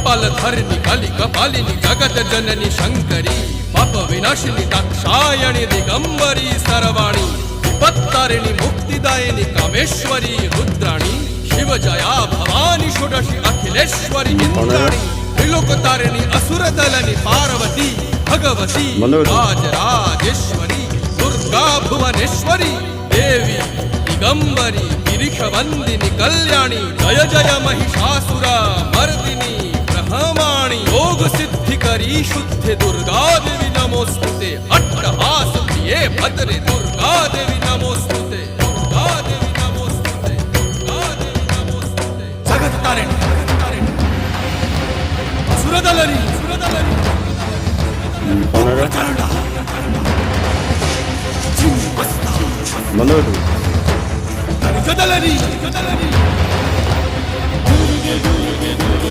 कपालधरिणि कलि कपालिनि जगत जननी शंकरी पाप विनाशिनी दाक्षायणी दिगंबरी सर्वाणी विपत्तारिणी मुक्तिदायिनी कामेश्वरी रुद्राणी शिव जया भवानी षोडशी अखिलेश्वरी इंद्राणी त्रिलोकतारिणी असुरदलनि पार्वती भगवती राजराजेश्वरी दुर्गा भुवनेश्वरी देवी दिगंबरी गिरिशवंदिनी कल्याणी जय जय महिषासुर मर्दिनी ब्रह्माणी योग सिद्धिकरी शुद्धि दुर्गा देवी नमोस्तुते अट्टहास प्रिये भद्रे दुर्गा देवी नमोस्तुते दुर्गा देवी नमोस्तुते दुर्गा देवी नमोस्तुते जगत तारिणी सुरदलनी मनोहर जदलनी